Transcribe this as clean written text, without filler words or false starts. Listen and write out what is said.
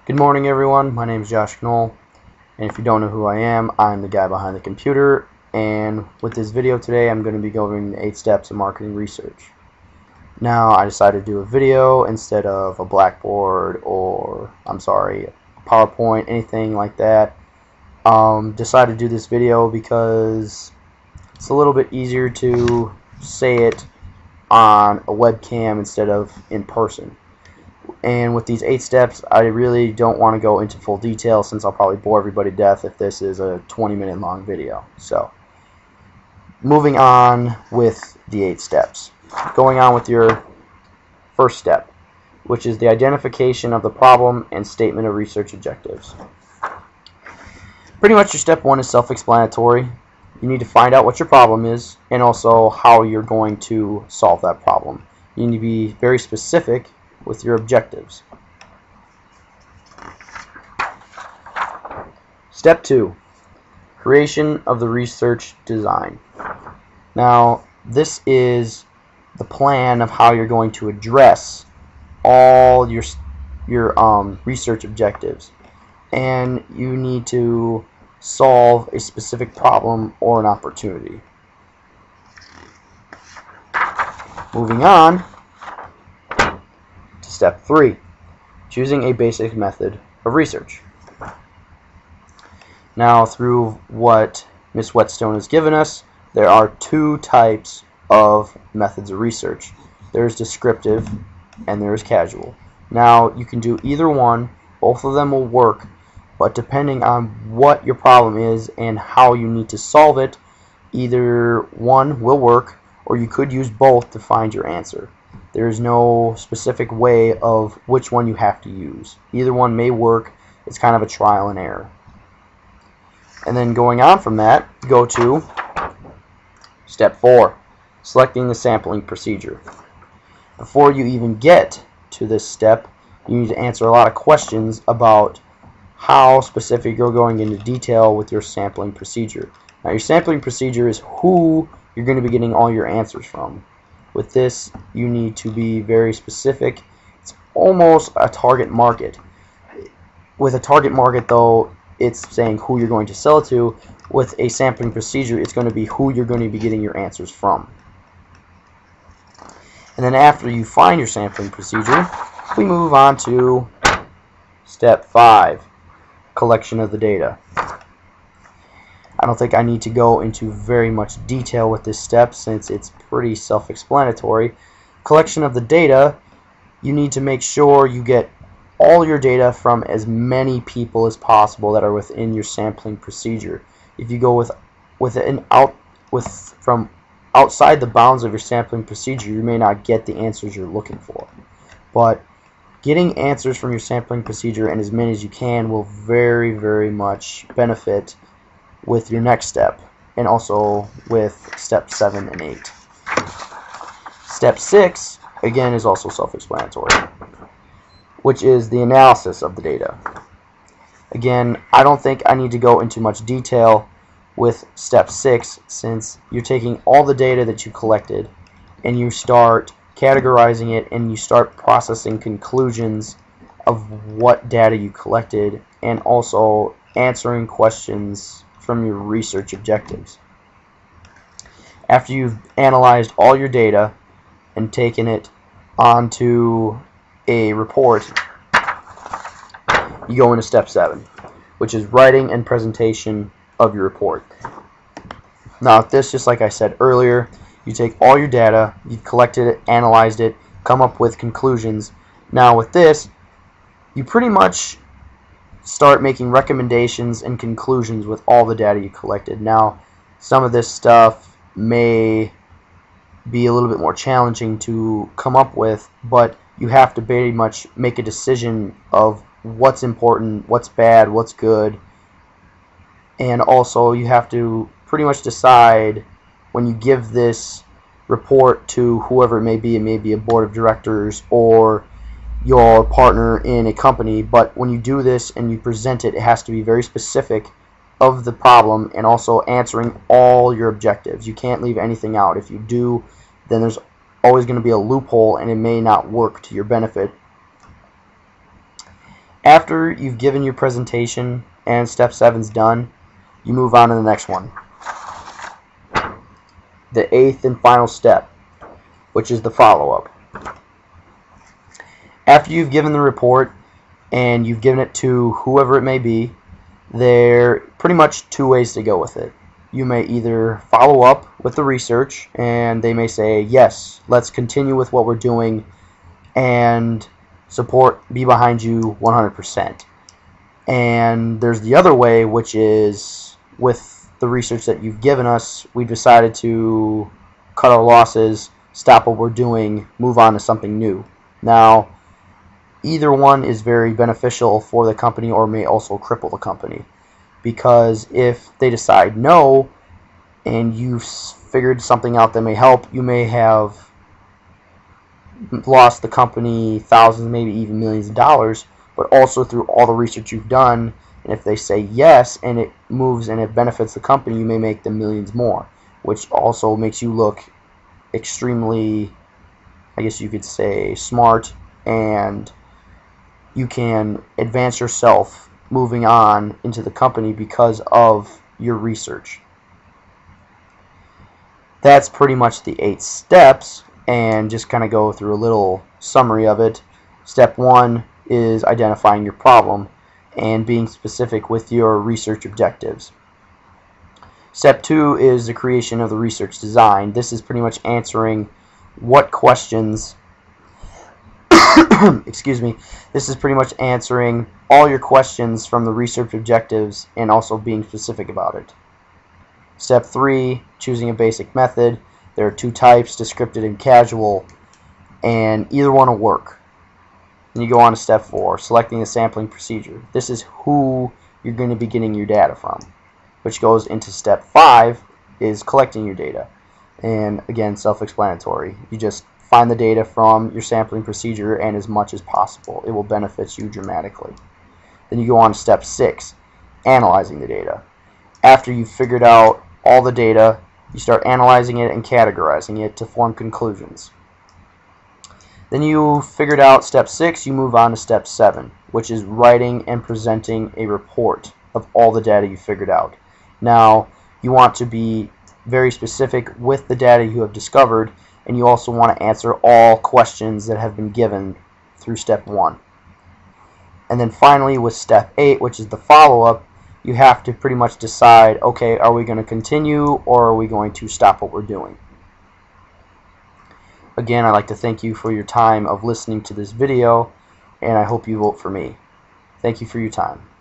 Good morning, everyone. My name is Josh Knoll, and if you don't know who I am, I'm the guy behind the computer. And with this video today, I'm going to be going the 8 steps of marketing research. Now, I decided to do a video instead of a Blackboard or, a PowerPoint, anything like that. Decided to do this video because it's a little bit easier to say it on a webcam instead of in person. And with these 8 steps, I really don't want to go into full detail since I'll probably bore everybody to death if this is a 20-minute long video. So, moving on with the 8 steps. Going on with your first step, which is the identification of the problem and statement of research objectives. Pretty much your step 1 is self-explanatory. You need to find out what your problem is and also how you're going to solve that problem. You need to be very specific with your objectives. Step 2, creation of the research design. Now, this is the plan of how you're going to address all your research objectives, and you need to solve a specific problem or an opportunity. Moving on, Step 3, choosing a basic method of research. Now, through what Ms. Whetstone has given us, there are 2 types of methods of research. There's descriptive and there's casual. Now, you can do either one. Both of them will work, but depending on what your problem is and how you need to solve it, either one will work or you could use both to find your answer. There is no specific way of which one you have to use. Either one may work. It's kind of a trial and error. And then going on from that, go to step 4, selecting the sampling procedure. Before you even get to this step, you need to answer a lot of questions about how specific you're going into detail with your sampling procedure. Now, your sampling procedure is who you're going to be getting all your answers from. With this, you need to be very specific. It's almost a target market. With a target market, though, it's saying who you're going to sell it to. With a sampling procedure, it's going to be who you're going to be getting your answers from. And then after you find your sampling procedure, we move on to step 5, collection of the data. I don't think I need to go into very much detail with this step since it's pretty self-explanatory. Collection of the data, you need to make sure you get all your data from as many people as possible that are within your sampling procedure. If you go from outside the bounds of your sampling procedure, you may not get the answers you're looking for. But getting answers from your sampling procedure and as many as you can will very, very much benefit with your next step, and also with step 7 and 8. Step 6, again, is also self-explanatory, which is the analysis of the data. Again, I don't think I need to go into much detail with step 6 since you're taking all the data that you collected and you start categorizing it and you start processing conclusions of what data you collected and also answering questions from your research objectives. After you've analyzed all your data and taken it onto a report, you go into step 7, which is writing and presentation of your report. Now, with this, just like I said earlier, you take all your data, you've collected it, analyzed it, come up with conclusions. Now, with this, you pretty much start making recommendations and conclusions with all the data you collected. Now, some of this stuff may be a little bit more challenging to come up with, but you have to very much make a decision of what's important, what's bad, what's good, and also you have to pretty much decide when you give this report to whoever it may be a board of directors or your partner in a company, but when you do this and you present it, it has to be very specific of the problem and also answering all your objectives. You can't leave anything out. If you do, then there's always going to be a loophole and it may not work to your benefit. After you've given your presentation and step 7's done, you move on to the next one. The 8th and final step, which is the follow-up. After you've given the report and you've given it to whoever it may be, there are pretty much two ways to go with it. You may either follow up with the research and they may say, yes, let's continue with what we're doing and be behind you 100%. And there's the other way, which is with the research that you've given us, we decided to cut our losses, stop what we're doing, move on to something new. Now, either one is very beneficial for the company or may also cripple the company, because if they decide no and you've figured something out that may help, you may have lost the company thousands, maybe even millions of dollars, but also through all the research you've done, and if they say yes and it moves and it benefits the company, you may make them millions more, which also makes you look extremely, I guess you could say, smart, and you can advance yourself moving on into the company because of your research. That's pretty much the 8 steps, and just kind of go through a little summary of it. Step 1 is identifying your problem and being specific with your research objectives. Step 2 is the creation of the research design. This is pretty much answering what questions excuse me, this is pretty much answering all your questions from the research objectives and also being specific about it. Step 3, choosing a basic method. There are 2 types, descriptive and casual, and either one will work. Then you go on to step 4, selecting the sampling procedure. This is who you're going to be getting your data from, which goes into step 5, is collecting your data. And again, self-explanatory. You just find the data from your sampling procedure and as much as possible. It will benefit you dramatically. Then you go on to step 6, analyzing the data. After you've figured out all the data, you start analyzing it and categorizing it to form conclusions. Then you figured out step 6, you move on to step 7, which is writing and presenting a report of all the data you figured out. Now, you want to be very specific with the data you have discovered, and you also want to answer all questions that have been given through step 1. And then finally, with step 8, which is the follow-up, you have to pretty much decide, okay, are we going to continue or are we going to stop what we're doing? Again, I'd like to thank you for your time of listening to this video, and I hope you vote for me. Thank you for your time.